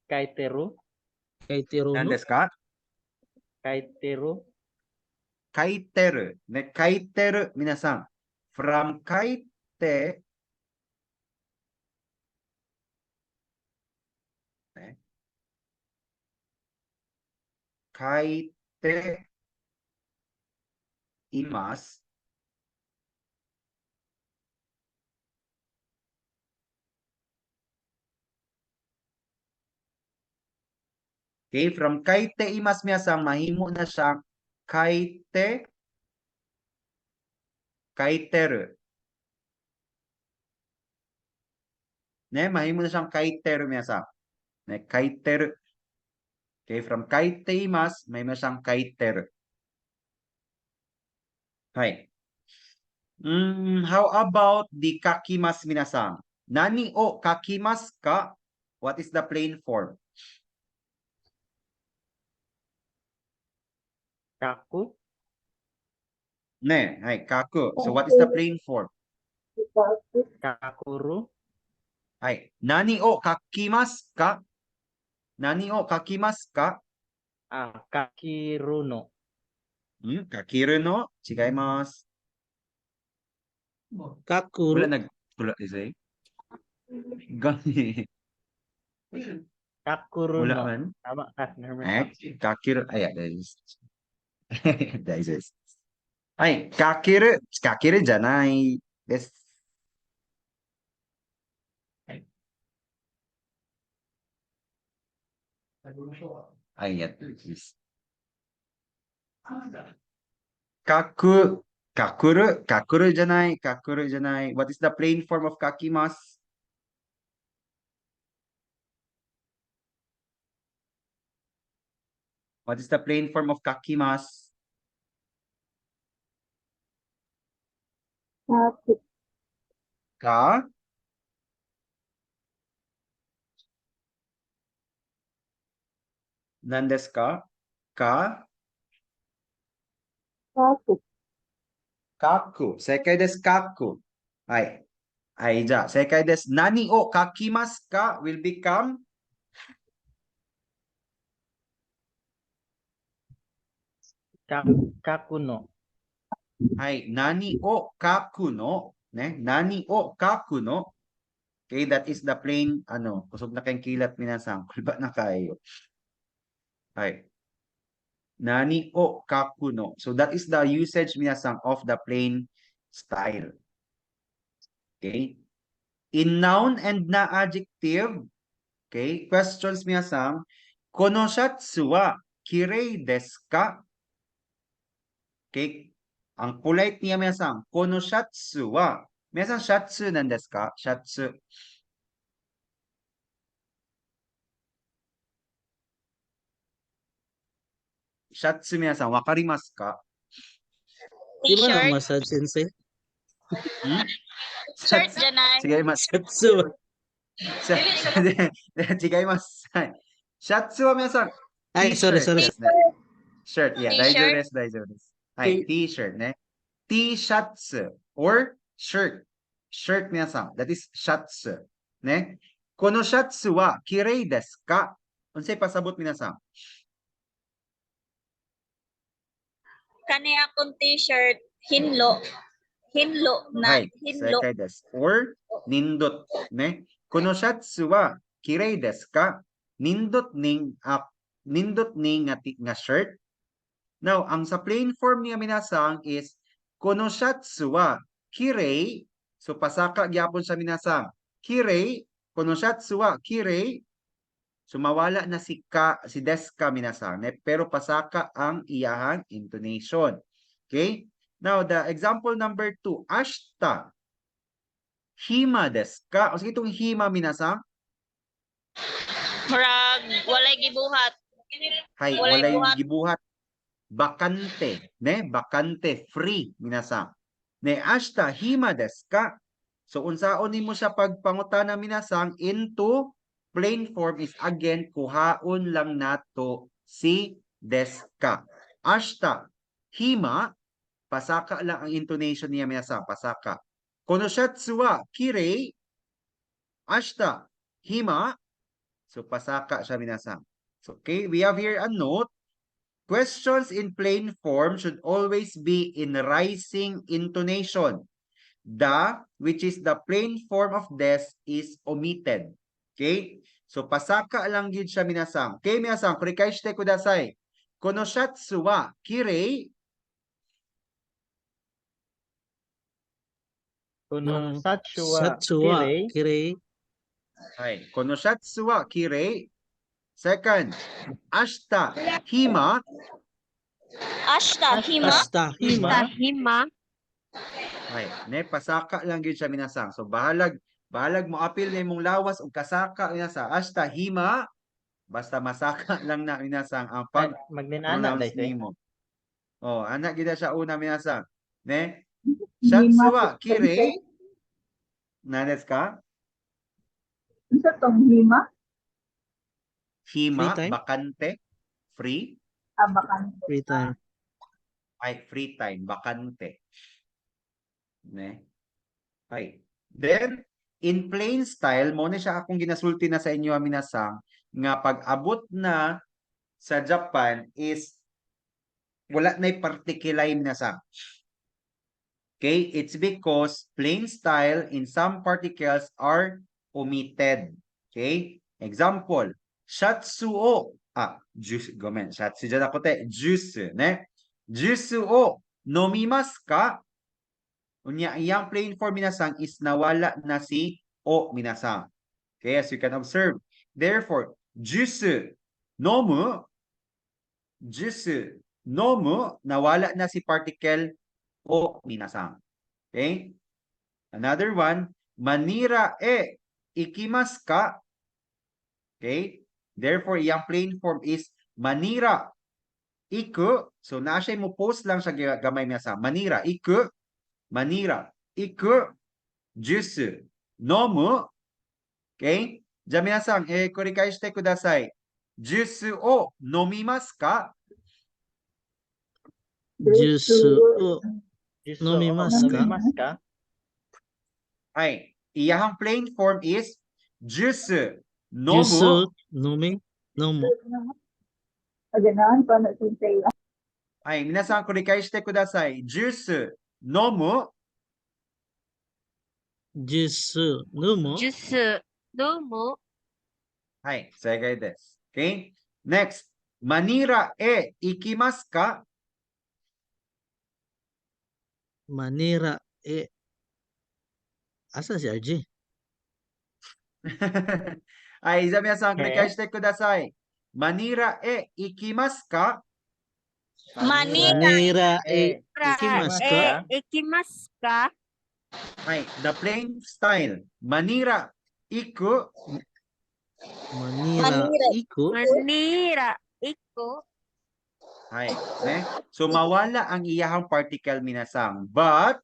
Speaker 5: Kaiteru.
Speaker 4: Kaiteru no.
Speaker 2: Nandes ka?
Speaker 5: Kaiteru.
Speaker 2: Kaiteru. Ne kaiteru minasang. From kaite. Kaite imasu. Okay, from kaite imasu minasang mahimo na siyang kaiteru. Ne, mahimo na siyang kaiteru minasang. Ne, kaiteru. Okay, from kaite imasu, mahimo na siyang kaiteru. Hay. How about the kakimasu minasang? Nani o kakimasu ka? What is the plain form?
Speaker 5: Kaku.
Speaker 2: Ne, hay, kaku. So what is the plain form?
Speaker 5: Kakuru.
Speaker 2: Hay, nani o kakimasu ka? Nani o kakimasu ka?
Speaker 5: Kakiru no.
Speaker 2: Kakiru no? Chigaimasu.
Speaker 4: Kakuru.
Speaker 2: Wala nagtula isay. Gani.
Speaker 5: Kakuru
Speaker 2: Wala
Speaker 5: no.
Speaker 2: man.
Speaker 5: Tama ka. Never mind.
Speaker 2: Kakiru. Ay, Daijoubu. Ay, kakiru. Kakiru janai desu. Ay, yes. Kaku kakuru janai, kakuru janai. What is the plain form of kakimasu? What is the plain form of kakimasu?
Speaker 1: Kaku.
Speaker 2: Ka? Nandesu ka? Ka?
Speaker 1: Kaku.
Speaker 2: Kaku. Sekai desu kaku. Hai. Hai, ja. Sekai desu. Nani o kakimasu ka will become
Speaker 5: Kaku no.
Speaker 2: hai. Nani o kaku no. Ne? Nani o kaku no. Okay, that is the plain, ano, kusog na kayong kilat minasang. Kulba na kayo. Hai. Nani o kaku no. So that is the usage minasang of the plain style. Okay. In noun and na adjective, okay, questions minasang, kono shatsu wa kirei desu ka? Okay. Ang polite niya minasang, kono shatsu wa. Minasang shatsu nan desu ka? Shatsu. Shatsu minasang, wakarimasu ka?
Speaker 4: Di ba
Speaker 6: T-shirt.
Speaker 4: massage sensei?
Speaker 2: Hmm?
Speaker 6: Shirt janai.
Speaker 2: Sige, mas.
Speaker 4: Shatsu.
Speaker 2: Chigaimasu. Shatsu wa minasan.
Speaker 4: Ay, sorry.
Speaker 2: T-shirt. Shirt, yeah.
Speaker 6: T-shirt.
Speaker 2: Daijoubu desu. Ay, t-shirt, ne? T-shatsu or shirt. Shirt minasan. That is shatsu. Ne? Kono shatsu wa kirei desu ka? Unsay pasabot minasan?
Speaker 6: Kani akong t-shirt. Hinlo. Hinlo na.
Speaker 2: Hai,
Speaker 6: Hinlo.
Speaker 2: sekai desu. Or nindot, ne? Kono shatsu wa kirei desu ka? Nindot ning nga shirt. Now, ang sa plain form niya minasang is kono shatsu wa kirei. So pasaka gyapon sa minasang. Kirei, kono shatsu wa kirei. So mawala na si desu ka minasang, ne? Pero pasaka ang iyahang intonation. Okay? Now, the example number 2, ashita. Hima desu ka? O sige, itong hima minasang?
Speaker 6: Murag, walay gibuhat.
Speaker 2: Hay,
Speaker 6: Walay
Speaker 2: walay
Speaker 6: buhat.
Speaker 2: gibuhat. Bakante, ne? Bakante, free, minasang. Ne, ashita, hima desu ka? So, unsaon nimo siya pagpangutana minasang into plain form is again, kuhaon lang nato si desu ka. Ashita, hima, pasaka lang ang intonation niya minasang, pasaka. Konoshatsu wa kirei, ashita, hima, so pasaka siya minasang. So, okay, we have here a note. Questions in plain form should always be in rising intonation. The, which is the plain form of des, is omitted. Okay? So, pasaka lang yun siya minasang. Okay, minasang, kurikaishite kudasai. Konoshatsu wa kirei.
Speaker 5: Kono satsu wa
Speaker 4: Shatsu wa
Speaker 5: kirei.
Speaker 4: kirei.
Speaker 2: Ay, konoshatsu wa kirei. Second, ashita hima.
Speaker 6: Ashta, hima.
Speaker 4: Asta. Hima.
Speaker 3: Hima.
Speaker 2: Ay, ne, pasaka lang yun siya minasang. So, bahalag mo apil na mong lawas o kasaka minasang. Ashita hima. Basta masaka lang na minasang ang
Speaker 5: Magninana
Speaker 2: pronounce
Speaker 5: dai
Speaker 2: nimo. Oh, anak gida siya una minasang. Ne? Shatsu wa kirei. Nanes ka?
Speaker 1: Isa tong hima.
Speaker 2: Hima,
Speaker 4: Free time?
Speaker 2: bakante, free.
Speaker 1: Abakan.
Speaker 4: Free time.
Speaker 2: Ay, free time, bakante. Ne? Ay. Then, in plain style, mo na siya akong ginasulti na sa inyo, minasang, nga pag-abot na sa Japan is wala na particular minasang. Okay? It's because plain style in some particles are omitted. Okay? Example, shatsu o, juice, gomen, shatsu dyan ako te, juice, ne? Juice o nomimasu ka? Unya, iyang plain form minasang is nawala na si o minasang. Okay, as you can observe. Therefore, juice, nomu, nawala na si particle o minasang. Okay? Another one, manira e ikimasu ka? Okay? Therefore, iyang plain form is manira iku. So, na siya mo post lang siya gamay niya sa manira iku. Manira iku juice nomu. Okay? じゃあ皆さん、繰り返してください。ジュースを飲みますか？
Speaker 4: Juice o
Speaker 5: Juice
Speaker 4: Nomimasu ka?
Speaker 5: nomimasu ka?
Speaker 2: Ay, iyahang plain form is juice
Speaker 4: Juice
Speaker 2: nomu.
Speaker 4: nomu.
Speaker 1: O gano'n, paano sinsay lang.
Speaker 2: はい、皆さん繰り返してください。ジュース飲む。
Speaker 4: Juice nomu.
Speaker 3: ジュース飲む。
Speaker 2: はい、正解です。Okay? Next, マニラへ行きますか？
Speaker 4: Manira e. Asa si RJ?
Speaker 2: はい、じゃあ皆さん繰り返してください。マニラへ行きますか？
Speaker 4: Manira e ikimasu ka?
Speaker 3: 行きますか？
Speaker 2: はい、the plain style. マニラ行く。
Speaker 4: Manira iku.
Speaker 3: マニラ行く。
Speaker 2: はい、ね. So mawala ang iyahang particle minasang. But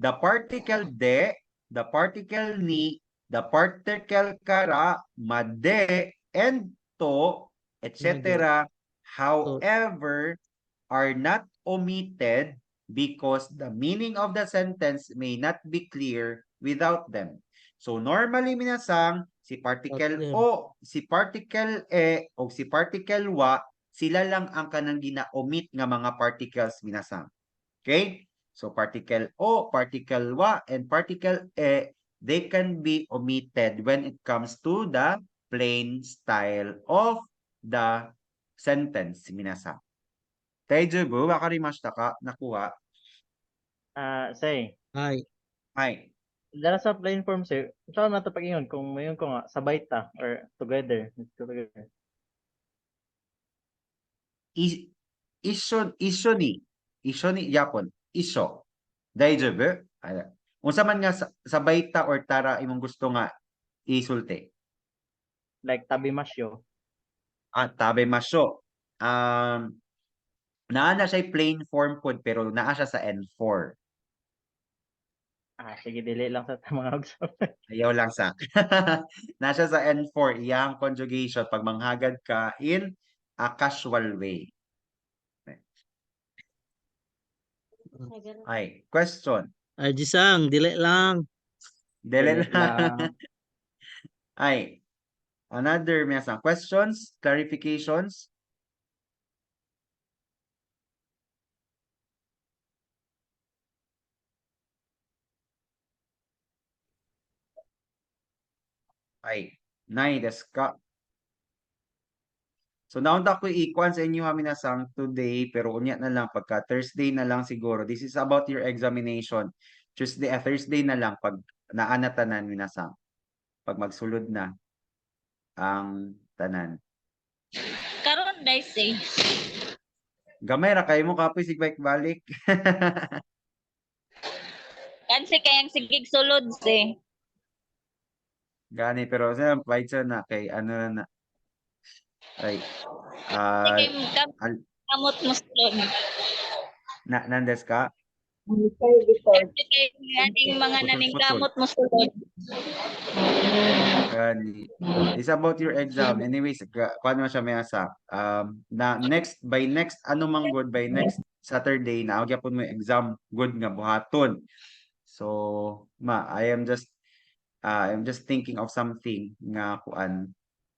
Speaker 2: the particle de, the particle ni, the particle kara, made, and to, etc. However, are not omitted because the meaning of the sentence may not be clear without them. So normally minasang si particle
Speaker 4: Without them.
Speaker 2: o, si particle e, o si particle wa, sila lang ang kanang gina-omit nga mga particles minasang. Okay? So particle o, particle wa, and particle e, they can be omitted when it comes to the plain style of the sentence minasang. 大丈夫わかりましたか nakuha?
Speaker 5: Say,
Speaker 4: Ay.
Speaker 2: はい。
Speaker 5: dala sa plain form, sir, saan nato pag-ingon kung mayon ko nga, sabay ta, or together. Together.
Speaker 2: 一緒に、Japon, 一緒。大丈夫? Unsa man nga sabay ta or tara imong gusto nga isulti.
Speaker 5: Like, tabi masyo.
Speaker 2: Tabe masyo. Naa na siya plain form pod pero naa siya sa N4.
Speaker 5: Sige, dili lang sa mga ugsap.
Speaker 2: Ayaw lang sa. Nasa sa N4, iyang conjugation pag manghagad ka in a casual way. Ay, question.
Speaker 4: RJ sang, dili lang.
Speaker 2: Dili
Speaker 5: Dili lang.
Speaker 2: lang. Ay, another mga questions, clarifications. Ay, nai desu ka? So naunta ko ikuan sa inyo minasang today pero unya na lang pagka Thursday na lang siguro. This is about your examination. Thursday na lang pag naana tanan minasang. Pag magsulod na ang tanan.
Speaker 6: Karon dai say.
Speaker 2: Gamay ra kayo mo kapoy sig balik.
Speaker 6: Kansi kayang sigig sulod say.
Speaker 2: Gani pero sa fight na kay ano na. Ay.
Speaker 6: Sige kamot mo sulod.
Speaker 2: Nandes ka?
Speaker 1: Ang report.
Speaker 6: Kansi kay aning mga
Speaker 2: Putol-putol.
Speaker 6: naning kamot mo sulod.
Speaker 2: Gani. It's about your exam. Anyways, paano siya may asa? Na by next ano mang good by next Saturday na gyapon mo exam good nga buhaton. So, I am just thinking of something nga kuan.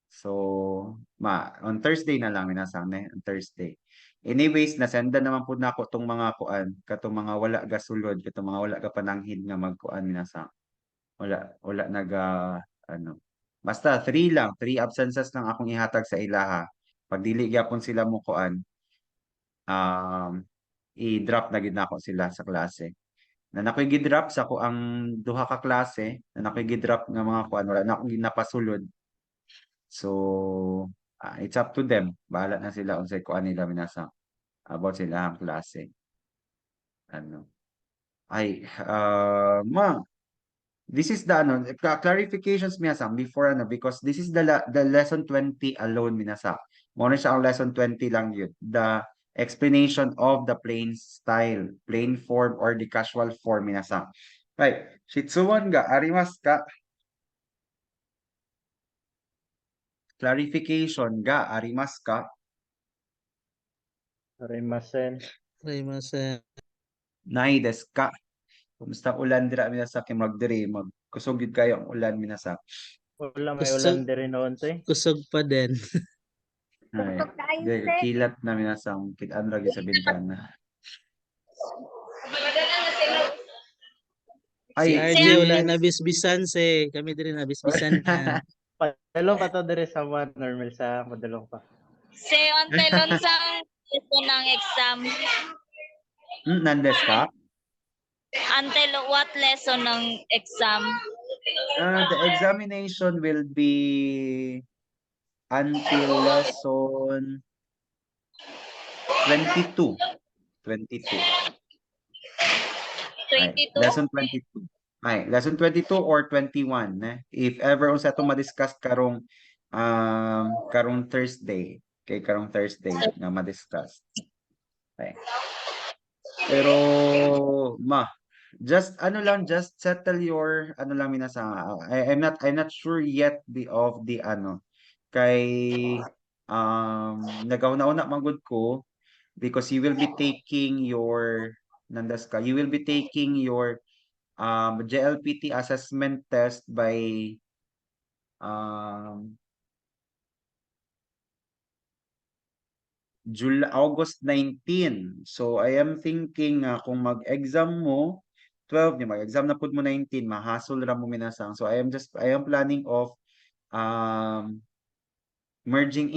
Speaker 2: So, on Thursday na lang minasang on Thursday. Anyways, nasenda naman po na ako tong mga kuan, katong mga wala ga sulod, katong mga wala ga pananghid nga magkuan minasang. Wala ano. Basta 3 lang, 3 absences lang akong ihatag sa ilaha. Pag dili gyapon sila mo kuan, i-drop na gid nako sila sa klase. Na nakoy gi-drop sa ko ang duha ka klase, na nakoy gi-drop nga mga kuan wala na akong ginapasulod. So, it's up to them. Bahala na sila unsay kuan nila minasa about sila ang klase. Ano. Ay, this is the clarifications minasang before because this is the lesson 20 alone minasang. Muna siya ang lesson 20 lang yun. The explanation of the plain style, plain form or the casual form minasang. Right. Shitsuwon ga arimasu ka? Clarification ga arimasu ka?
Speaker 5: Arimasen.
Speaker 4: Arimasen.
Speaker 2: Nai desu ka? Kumusta ulan dira minasang kay magdiri magkusog gid kayo ang ulan minasang.
Speaker 5: Wala may
Speaker 4: Kusog.
Speaker 5: ulan diri noon say.
Speaker 4: Kusog pa din.
Speaker 2: Ay, kilat na minasang kit-an lagi sa bintana.
Speaker 4: Si
Speaker 2: Ay,
Speaker 4: RJ wala nabisbisan si. Kami din nabisbisan niya.
Speaker 5: Padalong pa to diri sa one normal sa padalong pa.
Speaker 6: Say, ontelon sang ito ng exam.
Speaker 2: Nandes ka?
Speaker 6: Until what lesson ng exam?
Speaker 2: The examination will be until lesson 22. 22. Ay,
Speaker 6: 22?
Speaker 2: lesson 22. Ay, lesson 22 or 21. If ever unsa to ma-discuss karong Thursday. Kay karong Thursday nga ma-discuss. Okay. Pero just just settle your lang minasang. I'm not sure yet of the kay nagauna-una manggod ko because you will be taking your you will be taking your JLPT assessment test by August 19. So I am thinking kung mag-exam mo 12 mag-exam na pud mo 19 mahasol ra mo minasang. So I am planning of merging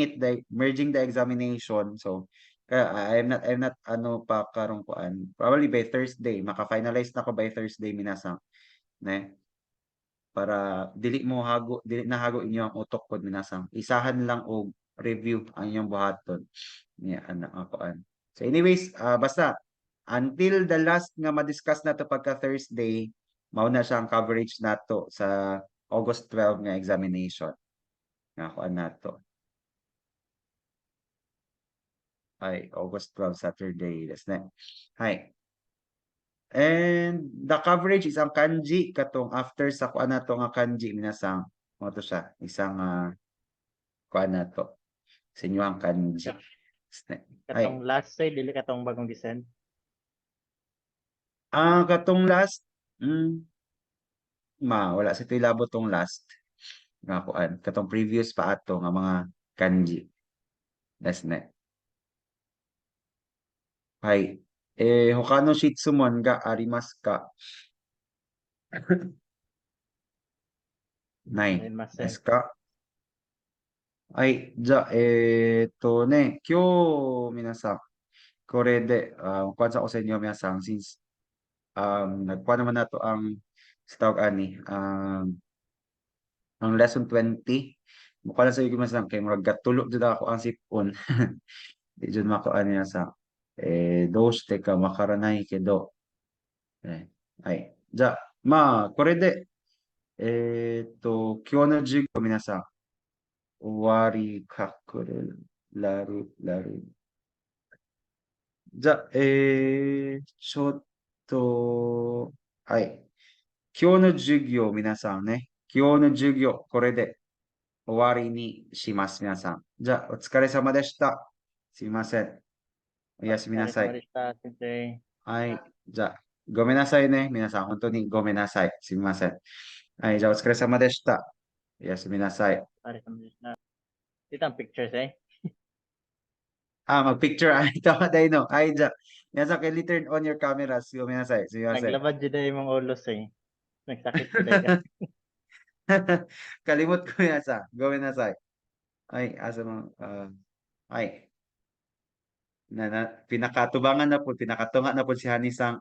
Speaker 2: the examination. So I'm not pa karong kuan. Probably by Thursday maka-finalize na ko by Thursday minasang. Ne? Para dili na hago inyo ang utok pod minasang. Isahan lang og review ang inyong buhaton. Kuan. So anyways, basta until the last nga ma-discuss nato pagka Thursday, mao na siya ang coverage nato sa August 12 nga examination. Nga kuan nato. Ay, August 12 Saturday. That's na. Hi. And the coverage is ang kanji katong after sa kuan nato nga kanji minasang mo to siya isang kuan nato. Sa inyo ang kanji.
Speaker 5: Katong last say dili katong bagong gisend.
Speaker 2: Katong last wala sa tilabo tong last nga kuan katong previous pa ato nga mga kanji. That's na. Hi. Hokano shitsumon ga arimasu ka? Nai.
Speaker 5: Arimasen.
Speaker 2: Desu ka? はい。じゃあ、今日、皆さん、これで、kuwan sa ko sa inyo, 皆さん, since, nagkuha naman na to ang, sa tawag ani, ang lesson 20, mukha lang sa iyo, mga kay murag gatulog dito ako ang sipon. Di dyan makuha niya sa, どうしてかわからないけど、はい。じゃあ、これで、今日の授業、皆さん、終わりかくれらる。じゃあ、ちょっと、はい。今日の授業、皆さんね。今日の授業、これで終わりにします、皆さん。じゃあ、お疲れ様でした。すいません。おやすみなさい。はい。じゃあ、ごめんなさいね。皆さん、本当にごめんなさい。すみません。はい。じゃあ、お疲れ様でした。おやすみなさい。
Speaker 5: Dito ang pictures eh.
Speaker 2: Mag-picture. Tama tayo, no? Ay, dyan. Nasa kay turn on your cameras. Sumimasay.
Speaker 5: Naglabad dyan na yung mga ulos eh. Nagsakit sila.
Speaker 2: Kalimot ko nasa. Gawin nasay. Ay, asa mo. Ay. Pinakatubangan na po. Pinakatunga na po si Hanisang.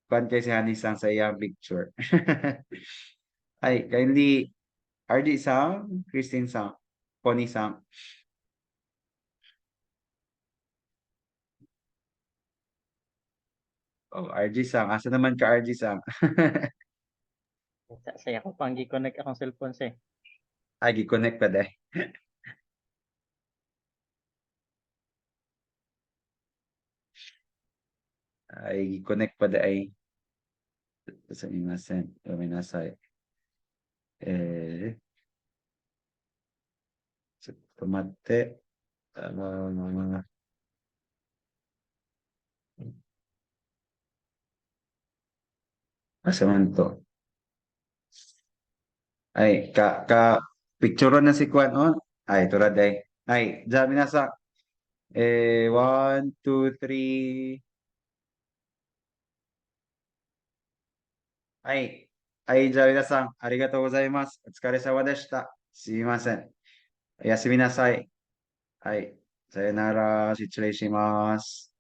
Speaker 2: Kuhan kay si Hanisang sa iyang picture. Ay, kindly RD Sang, Christine Sang, Pony Sang. Oh, RG-sang. Asa naman ka, RG-sang?
Speaker 5: Saya ko pang gi-connect akong cellphone sir.
Speaker 2: Ay, gi-connect pa dahil. Ay, gi-connect pa dahil. Sa imasen. Gomenasai. Eh, ちょっと待って。Asa man to? Ay, picture na si Kwan, oh. Ay, turad ay. Ay, dyan minasa. 1, 2, 3.はい。はい、じゃあ皆さん、ありがとうございます。お疲れ様でした。すみません。おやすみなさい。はい。さよなら。失礼します。